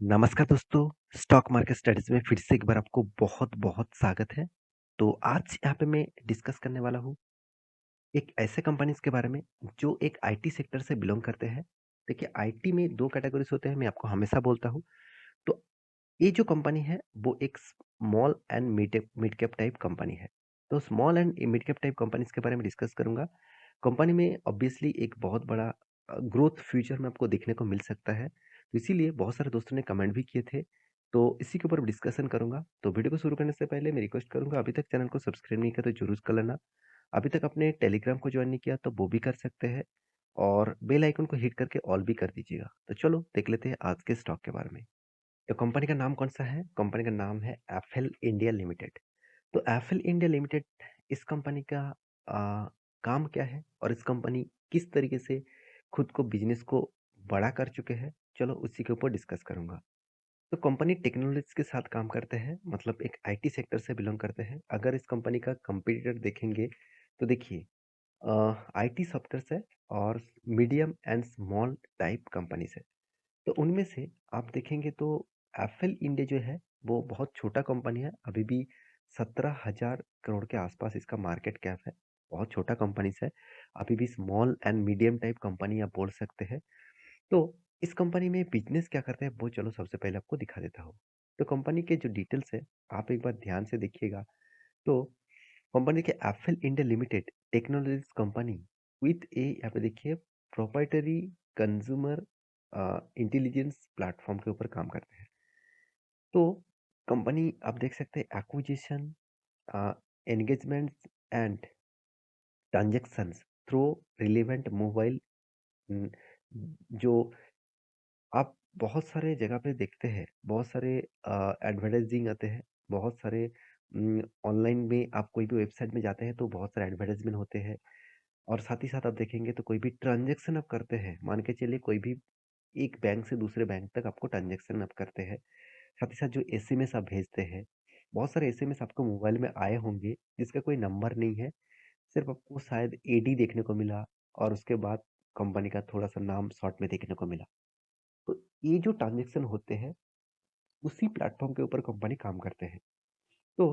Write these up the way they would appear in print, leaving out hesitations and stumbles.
नमस्कार दोस्तों, stock market studies में फिर से एक बार आपको बहुत-बहुत स्वागत है। तो आज यहाँ पे मैं डिस्कस करने वाला हूँ, एक ऐसे कंपनीज़ के बारे में जो एक आईटी सेक्टर से बिलॉन्ग करते हैं। देखिए आईटी में 2 कैटेगरीज़ होते हैं, मैं आपको हमेशा बोलता हूँ। तो ये जो कंपनी है, वो एक small and mid cap type company है। तो small and mid cap type companies के बारे में डिस्कस करूँगा। कंपनी में ऑब्वियसली एक बहुत बड़ा ग्रोथ फ्यूचर में आपको देखने को मिल सकता है। तो इसीलिए बहुत सारे दोस्तों ने कमेंट भी किए थे। तो इसी के ऊपर डिस्कशन करूँगा। तो वीडियो को शुरू करने से पहले मैं रिक्वेस्ट करूँगा अभी तक चैनल को सब्सक्राइब नहीं किया तो ज़रूर कर लेना। अभी तक आपने टेलीग्राम को जॉइन नहीं किया तो वो भी कर सकते हैं और बेल आइकन को हिट करके ऑल भी कर दीजिएगा। तो चलो देख लेते हैं आज के स्टॉक के बारे में। तो कंपनी का नाम कौन-सा है? कंपनी का नाम है एफ़एल इंडिया लिमिटेड। तो एफ़एल इंडिया लिमिटेड इस कंपनी का अ, काम क्या है और इस कंपनी किस तरीके से खुद को बिज़नेस को बड़ा कर चुके हैं, चलो उसी के ऊपर डिस्कस करूँगा। तो कंपनी टेक्नोलॉजीज़ के साथ काम करते हैं, मतलब एक आईटी सेक्टर से बिलॉन्ग करते हैं। अगर इस कंपनी का कॉम्पिटिटर देखेंगे, तो देखिए आईटी सॉफ्टवेयर्स है और medium and small type companies है। तो उनमें से आप देखेंगे तो एफ़एल इंडिया जो है, वो बहुत छोटा कंपनी है। अभी भी 17,000 करोड़ के आसपास इसका मार्केट कैप है। बहुत छोटा कंपनीज़ है। अभी भी small and medium type company आप बोल सकते हैं। तो इस कंपनी में बिज़नेस क्या करते हैं, वो चलो सबसे पहले आपको दिखा देता हूँ। तो कंपनी के जो डिटेल्स है, आप एक बार ध्यान से देखिएगा। तो कंपनी के FL India limited technologies company with यहाँ पे देखिए प्रोप्राइटरी कंज्यूमर इंटेलिजेंस प्लेटफ़ॉर्म के ऊपर काम करते हैं। तो कंपनी आप देख सकते हैं acquisition engagements and transactions through relevant mobile um, जो आप बहुत सारे जगह पे देखते हैं, बहुत सारे एडवर्टाइज़िंग आते हैं, बहुत सारे ऑनलाइन में आप कोई भी वेबसाइट में जाते हैं तो बहुत सारे एडवर्टाइज़मेंट होते हैं और साथ ही साथ आप देखेंगे तो कोई भी ट्रांज़ैक्शन आप करते हैं, मान के चलिए कोई भी एक बैंक से दूसरे बैंक तक आपको ट्रांज़ैक्शन आप करते हैं। साथ ही साथ जो एसएमएस आप भेजते हैं, बहुत सारे एसएमएस आपको मोबाइल में आए होंगे जिसका कोई नंबर नहीं है, सिर्फ़ आपको शायद एडी देखने को मिला और उसके बाद कंपनी का थोड़ा-सा नाम शॉर्ट में देखने को मिला। तो ये जो ट्रांज़ैक्शन होते हैं, उसी प्लेटफ़ॉर्म के ऊपर कंपनी काम करते हैं। तो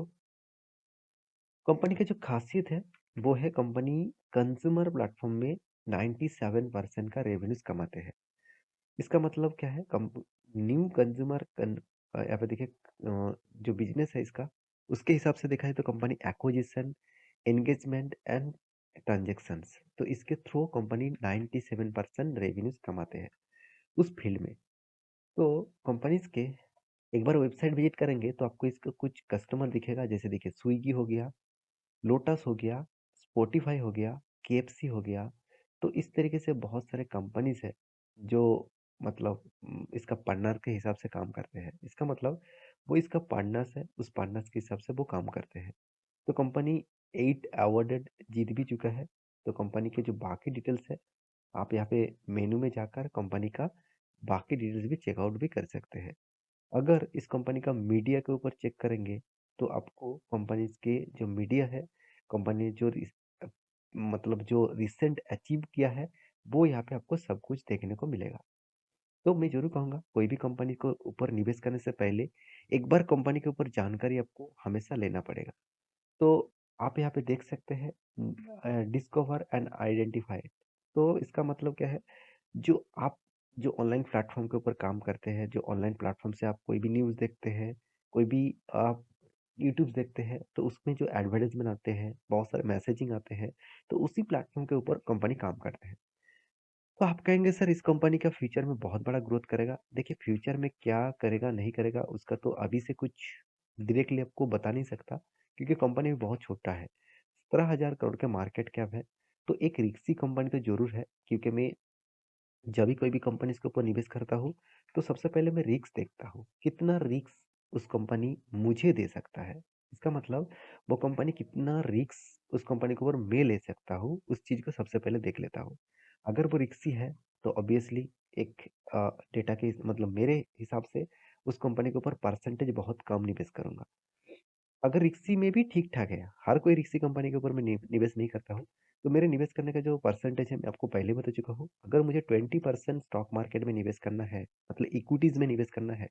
कंपनी की जो ख़ासियत है, वो है कंपनी कंज़्यूमर प्लेटफ़ॉर्म में 97% का रेवेन्यूज़ कमाते हैं। इसका मतलब क्या है? न्यू कंज़्यूमर यहाँ पे देखिए जो बिज़नेस है इसका, उसके हिसाब से देखा जाए तो company acquisition, engagement and transactions तो इसके थ्रू कंपनी 97% रेवेन्यूज़ कमाते हैं, उस फ़ील्ड में। तो कंपनीज़ के एक बार वेबसाइट विज़िट करेंगे तो आपको इसका कुछ कस्टमर दिखेगा, जैसे देखिए स्विगी हो गया, लोटस हो गया, स्पॉटिफ़ाई हो गया, केएफसी हो गया। तो इस तरीके से बहुत सारे कंपनीज़ हैं जो मतलब इसका पार्टनर के हिसाब से काम करते हैं। इसका मतलब वो इसका पार्टनर्स है, उस पार्टनर्स के हिसाब से वो काम करते हैं। तो कंपनी 8 अवॉर्डेड जीत भी चुका है। तो कंपनी के जो बाकी डिटेल्स है, आप यहाँ पे मेनू में जाकर कंपनी का बाकी डिटेल्स भी चेकआउट भी कर सकते हैं। अगर इस कंपनी का मीडिया के ऊपर चेक करेंगे तो आपको कंपनीज के जो मीडिया है कंपनी जो अ, मतलब जो रिसेंट अचीव किया है वो यहाँ पे आपको सब कुछ देखने को मिलेगा। तो मैं जरूर कहूँगा कोई भी कंपनी को ऊपर निवेश करने से पहले एक बार कंपनी के ऊपर जानकारी आपको हमेशा लेना पड़ेगा। तो आप यहाँ पे देख सकते हैं डिस्कवर एंड आइडेंटिफाई। तो इसका मतलब क्या है, जो आप जो ऑनलाइन प्लेटफ़ॉर्म के ऊपर काम करते हैं, जो ऑनलाइन प्लेटफ़ॉर्म से आप कोई भी न्यूज़ देखते हैं, कोई भी आप यूट्यूब देखते हैं, तो उसमें जो एडवर्टाइज़मेंट आते हैं, बहुत सारे मैसेजिंग आते हैं, तो उसी प्लेटफ़ॉर्म के ऊपर कंपनी काम करते हैं। तो आप कहेंगे सर इस कंपनी का फ्यूचर में बहुत बड़ा ग्रोथ करेगा। देखिए फ्यूचर में क्या करेगा, नहीं करेगा उसका तो अभी से कुछ डायरेक्टली आपको बता नहीं सकता क्योंकि कंपनी भी बहुत छोटा है। 17,000 करोड़ का मार्केट कैप है, तो एक रिस्की कंपनी तो ज़रूर है क्योंकि मैं जब भी कोई भी कंपनी के ऊपर निवेश करता हूँ, तो सबसे पहले मैं रिस्क देखता हूँ, कितना रिस्क उस कंपनी मुझे दे सकता है। इसका मतलब वो कंपनी कितना रिस्क उस कंपनी के ऊपर मैं ले सकता हूँ, उस चीज़ को सबसे पहले देख लेता हूँ। अगर वो रिस्की है, तो ऑब्वियसली एक डेटा के मतलब मेरे हिसाब से उस कंपनी के ऊपर परसेंटेज बहुत कम निवेश करूँगा। अगर रिक्सी में भी ठीक-ठाक है, हर कोई रिक्सी कंपनी के ऊपर मैं निवेश नहीं करता हूँ। तो मेरे निवेश करने का जो परसेंटेज है मैं आपको पहले बता चुका हूँ। अगर मुझे 20% स्टॉक मार्केट में निवेश करना है, मतलब इक्विटीज़ में निवेश करना है,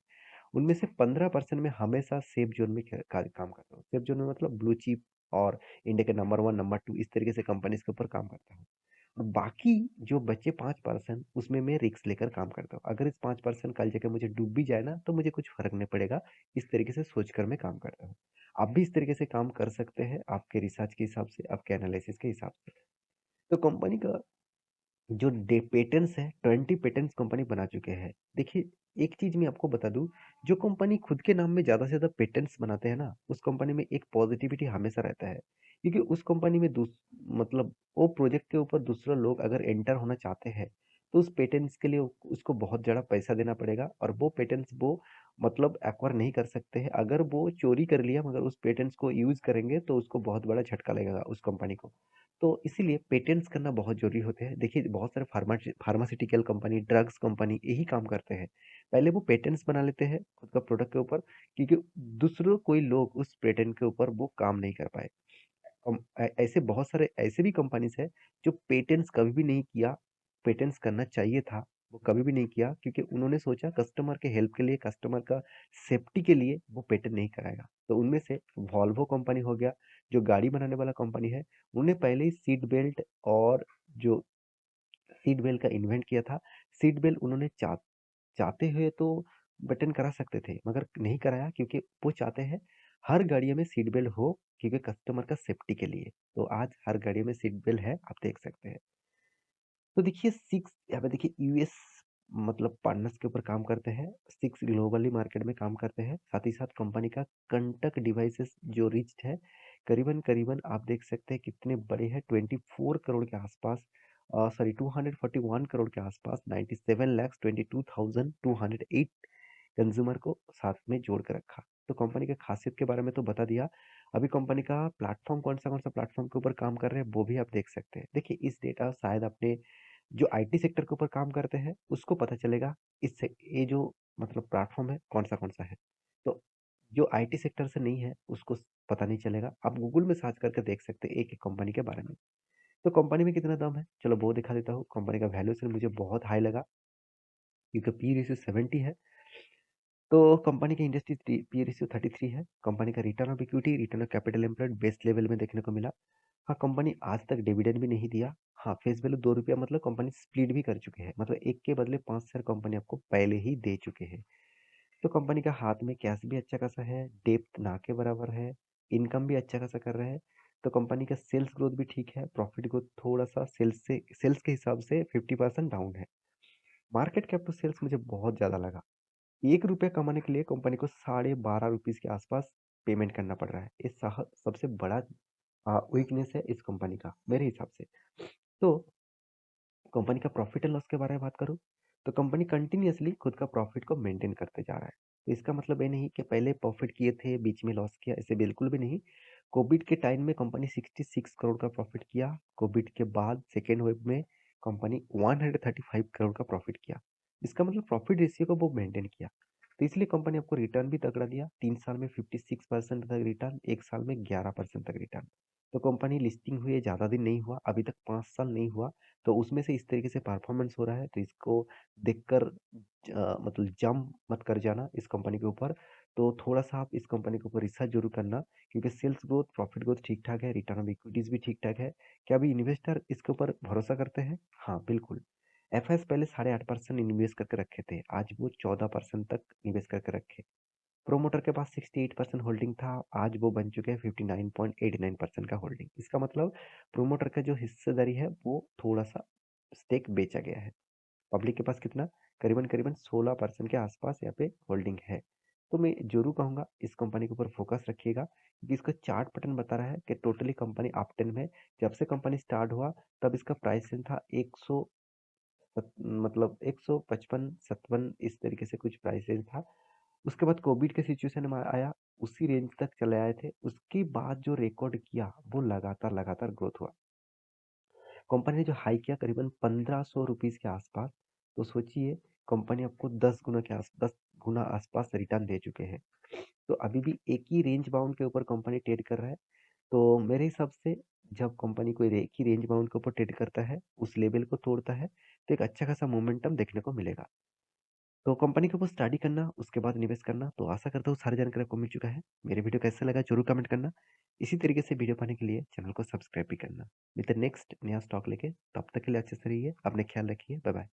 उनमें से 15% मैं हमेशा सेफ ज़ोन में काम करता हूँ। सेफ ज़ोन में मतलब ब्लू चिप और इंडिया के नंबर 1, नंबर 2 इस तरीके से कंपनीज़ के ऊपर काम करता हूँ। और बाकी जो बचे 5% उसमें मैं रिस्क लेकर काम करता हूँ। अगर इस 5% कल जाके मुझे डूब भी जाए ना, तो मुझे कुछ फ़र्क नहीं पड़ेगा। इस तरीके से सोचकर मैं काम करता हूँ। आप भी इस तरीके से काम कर सकते हैं, आपके रिसर्च के हिसाब से, आपके एनालिसिस के हिसाब से। तो कंपनी का जो डे पेटेंट्स है, 20 पेटेंट्स कंपनी बना चुके हैं। देखिए, एक चीज़ मैं आपको बता दूँ, जो कंपनी खुद के नाम में ज़्यादा से ज़्यादा पेटेंट्स बनाते हैं ना, उस कंपनी में एक पॉजिटिविटी हमेशा रहता है। क्योंकि उस कंपनी में मतलब वो प्रोजेक्ट के ऊपर दूसरे लोग अगर एंटर होना चाहते हैं, तो उस पेटेंट्स के लिए उसको बहुत ज़्यादा पैसा देना पड़ेगा और वो पेटेंट्स वो मतलब एक्वायर नहीं कर सकते हैं। अगर वो चोरी कर लिया मगर उस पेटेंट्स को यूज़ करेंगे, तो उसको बहुत बड़ा झटका लगेगा उस कंपनी को। तो इसीलिए पेटेंट्स करना बहुत ज़रूरी होते हैं। देखिए बहुत सारे फार्मास्यूटिकल कंपनी, ड्रग्स कंपनी यही काम करते हैं। पहले वो पेटेंट्स बना लेते हैं खुद का प्रोडक्ट के ऊपर, क्योंकि दूसरों कोई लोग उस पेटेंट के ऊपर वो काम नहीं कर पाए। ऐसे बहुत सारे ऐसे भी कंपनीज़ हैं जो पेटेंट्स कभी भी नहीं किया, पेटेंट्स करना चाहिए था, वो कभी भी नहीं किया क्योंकि उन्होंने सोचा कस्टमर के हेल्प के लिए, कस्टमर का सेफ्टी के लिए वो पेटेंट नहीं कराएगा। तो उनमें से वॉल्वो कंपनी हो गया, जो गाड़ी बनाने वाला कंपनी है, उन्होंने पहले ही सीट बेल्ट और जो सीट बेल्ट का इन्वेंट किया था। सीट बेल्ट उन्होंने चाहते हुए तो बटन करा सकते थे मगर नहीं कराया क्योंकि वो चाहते हैं हर गाड़ियों में सीट बेल्ट हो, क्योंकि कस्टमर का सेफ्टी के लिए। तो आज हर गाड़ी में सीट बेल्ट है, आप देख सकते हैं। तो देखिए 6 यहाँ पे देखिए यूएस मतलब पार्टनर्स के ऊपर काम करते हैं, 6 ग्लोबली मार्केट में काम करते हैं। साथ ही साथ कंपनी का कंटक डिवाइसेस जो रीच्ड है, करीबन करीबन आप देख सकते हैं कितने बड़े हैं, 24 करोड़ के आसपास, सॉरी 241 करोड़ के आसपास, 97 लाख 22,208 कंज्यूमर को साथ में जोड़ के रखा। तो कंपनी की खासियत के बारे में तो बता दिया। अभी कंपनी का प्लेटफॉर्म कौन सा प्लेटफॉर्म के ऊपर काम कर रहे हैं वो भी आप देख सकते हैं। देखिए इस डेटा शायद अपने जो आईटी सेक्टर के ऊपर काम करते हैं उसको पता चलेगा, इससे ये जो मतलब प्लेटफॉर्म है कौन सा है। तो जो आईटी सेक्टर से नहीं है उसको पता नहीं चलेगा। आप गूगल में सर्च करके देख सकते हैं एक एक कंपनी के बारे में। तो कंपनी में कितना दम है, चलो वो दिखा देता हूँ। कंपनी का वैल्यूएशन मुझे बहुत हाई लगा क्योंकि पी रेशियो 70 है। तो कंपनी की इंडस्ट्री पी रेशियो 33 है। कंपनी का return of equity, return of capital employed best level में देखने को मिला। हाँ, कंपनी आज तक डिविडेंड भी नहीं दिया। हाँ, फेस वैल्यू 2 रुपया, मतलब कंपनी स्प्लिट भी कर चुके हैं, मतलब एक के बदले 5 शेयर कंपनी आपको पहले ही दे चुके हैं। तो कंपनी का हाथ में कैश भी अच्छा खासा है, डेप्थ ना के बराबर है, इनकम भी अच्छा खासा कर रहे हैं। तो कंपनी का सेल्स ग्रोथ भी ठीक है, प्रॉफिट ग्रोथ थोड़ा सा सेल्स के हिसाब से 50% डाउन है। मार्केट कैप टू सेल्स मुझे बहुत ज़्यादा लगा। 1 रुपया कमाने के लिए कंपनी को 12.5 रुपीज़ के आसपास पेमेंट करना पड़ रहा है। ये सबसे बड़ा वीकनेस है इस कंपनी का मेरे हिसाब से। तो कंपनी का प्रॉफिट एंड लॉस के बारे में बात करूँ, तो कंपनी कंटिन्यूअसली खुद का प्रॉफिट को मेंटेन करते जा रहा है। तो इसका मतलब ये नहीं कि पहले प्रॉफिट किए थे, बीच में लॉस किया, ऐसे बिल्कुल भी नहीं। कोविड के टाइम में कंपनी 66 करोड़ का प्रॉफिट किया। कोविड के बाद सेकेंड वेव में कंपनी 135 करोड़ का प्रॉफिट किया। इसका मतलब प्रॉफिट रेशियो को वो मेंटेन किया। तो इसलिए कंपनी आपको रिटर्न भी तगड़ा दिया। 3 साल में 56% तक रिटर्न, 1 साल में 11% तक रिटर्न। तो कंपनी लिस्टिंग हुए ज़्यादा दिन नहीं हुआ, अभी तक 5 साल नहीं हुआ, तो उसमें से इस तरीके से परफॉर्मेंस हो रहा है। तो इसको देखकर मतलब जंप मत कर जाना इस कंपनी के ऊपर। तो थोड़ा सा आप इस कंपनी के ऊपर रिसर्च जरूर करना, क्योंकि सेल्स ग्रोथ, प्रॉफिट ग्रोथ ठीक ठाक है, रिटर्न ऑफ इक्विटीज भी ठीक ठाक है। क्या अभी इन्वेस्टर इसके ऊपर भरोसा करते हैं? हाँ बिल्कुल। एफ पहले 8.5% इन्वेस्ट करके रखे थे, आज वो 14% तक इन्वेस्ट करके रखे। प्रोमोटर के पास 68% होल्डिंग था, आज वो बन चुके हैं 59.89% का होल्डिंग। इसका मतलब प्रोमोटर का जो हिस्सेदारी है वो थोड़ा सा स्टेक बेचा गया है। पब्लिक के पास कितना, करीबन करीबन 16% के आसपास यहाँ पे होल्डिंग है। तो मैं जरूर कहूँगा इस कंपनी के ऊपर फोकस रखिएगा, क्योंकि इसका चार्ट पैटर्न बता रहा है कि टोटली कंपनी अप टेन में। जब से कंपनी स्टार्ट हुआ तब इसका प्राइस रेंज था 100, मतलब 155 57 इस तरीके से कुछ प्राइस रेंज था। उसके बाद कोविड के सिचुएशन में आया, उसी रेंज तक चले आए थे। उसके बाद जो रिकॉर्ड किया वो लगातार लगातार ग्रोथ हुआ। कंपनी ने जो हाई किया करीबन 1500 रुपीज़ के आसपास। तो सोचिए कंपनी आपको 10 गुना आसपास रिटर्न दे चुके हैं। तो अभी भी एक ही रेंज बाउंड के ऊपर कंपनी ट्रेड कर रहा है। तो मेरे हिसाब से जब कंपनी कोई एक ही रेंज बाउंड के ऊपर ट्रेड करता है, उस लेवल को तोड़ता है, तो एक अच्छा खासा मोमेंटम देखने को मिलेगा। तो कंपनी के ऊपर स्टडी करना, उसके बाद निवेश करना। तो आशा करता हूँ सारी जानकारी आपको मिल चुका है। मेरे वीडियो कैसा लगा ज़रूर कमेंट करना। इसी तरीके से वीडियो पाने के लिए चैनल को सब्सक्राइब भी करना। मिलते हैं नेक्स्ट नया स्टॉक लेके, तब तक के लिए अच्छे से रहिए, अपने ख्याल रखिए। Bye bye.